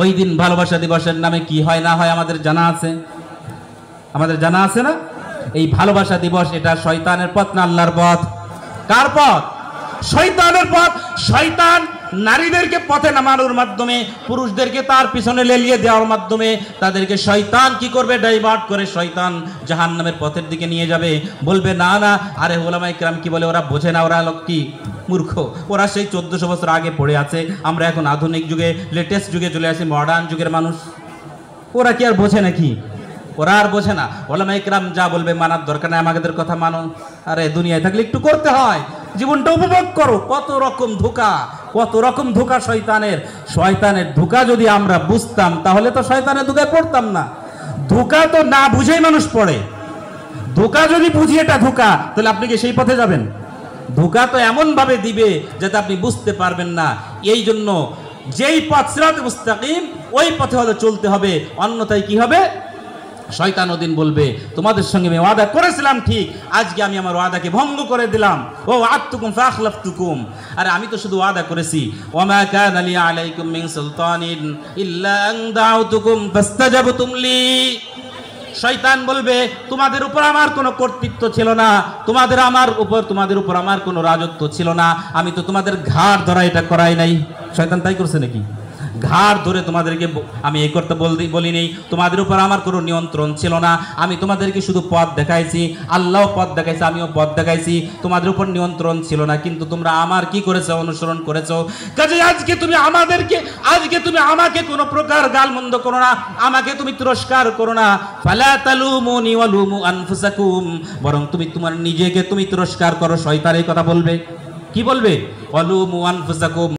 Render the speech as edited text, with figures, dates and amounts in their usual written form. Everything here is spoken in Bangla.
ওই দিন ভালোবাসা দিবসের নামে কি হয় না হয় আমাদের জানা আছে, আমাদের জানা আছে না? এই ভালোবাসা দিবস এটা শয়তানের পথ না আল্লাহর পথ? কার পথ? শয়তানের পথ। শয়তান নারীদেরকে পথে নামানোর মাধ্যমে, পুরুষদেরকে তার পিছনে লেলিয়ে দেওয়ার মাধ্যমে তাদেরকে শয়তান কি করবে? ডাইভার্ট করে শয়তান জাহান্নামের পথের দিকে নিয়ে যাবে। বলবে না না, আরে ওলামায়ে কেরাম কি বলে, ওরা বোঝে না, ওরা লোক কি মূর্খ, ওরা সেই 1400 বছর আগে পড়ে আছে, আমরা এখন আধুনিক যুগে লেটেস্ট যুগে চলে আসি, মডার্ন যুগের মানুষ, ওরা কি আর বোঝে নাকি? ওরা আর বোঝে না। ওলামায়ে কেরাম যা বলবে মানার দরকার নাই, আমাদের কথা মানো। আরে দুনিয়ায় থাকলে একটু করতে হয়, জীবনটা উপভোগ করো। কত রকম ধোঁকা, কত রকম ধোঁকা শয়তানের। শয়তানের ধোঁকা যদি আমরা বুঝতাম তাহলে তো শয়তানের ধোঁকায় পড়তাম না। ধোঁকা তো না বুঝেই মানুষ পড়ে। ধোঁকা যদি বুঝি এটা ধোঁকা, তাহলে আপনি কি সেই পথে যাবেন? ধোঁকা তো এমন ভাবে দিবে যাতে আপনি বুঝতে পারবেন না। এই জন্য যেই পথ সিরাতে মুস্তাকিম, ওই পথে হলে চলতে হবে, অন্যথায় কি হবে? শয়তান ওদিন বলবে তোমাদের সঙ্গে আমি ওয়াদা করেছিলাম ঠিক, আজকে আমি আমার ওয়াদাকে ভঙ্গ করে দিলাম। ও আতুকুম ফাখলাফতুকুম, আরে আমি তো শুধু ওয়াদা করেছি। ওয়ামা কানা লি আলাইকুম মিন সুলতানিন ইল্লা আন দাউতুকুম ফাস্তাজাবতুম লি। শয়তান বলবে তোমাদের উপর আমার কোনো কর্তৃত্ব ছিল না, তোমাদের উপর আমার কোনো রাজত্ব ছিল না, আমি তো তোমাদের ঘাড় ধরা এটা করাই নাই। শয়তান তাই করছে নাকি? ঘাড় ধরে তোমাদেরকে আমি এই করতে বলি নেই, তোমাদের উপর আমার কোনো নিয়ন্ত্রণ ছিল না, আমি তোমাদেরকে শুধু পথ দেখাইছি, আল্লাহ পথ দেখাইছে, আমিও পথ দেখাইছি, তোমাদের উপর নিয়ন্ত্রণ ছিল না, কিন্তু তোমরা আমার কি করেছো? অনুসরণ করেছো। কাজে আজকে তুমি আমাকে কোনো প্রকার গালমন্দ করো না, আমাকে তুমি তিরস্কার করো না। ফালা তালুমুনি ওয়ালুমু আনফুসাকুম, বরং তুমি তোমার নিজেকে তুমি তিরস্কার করো। শয়তান এই কথা বলবে, কি বলবে? ওয়ালুমু আনফুসাকুম,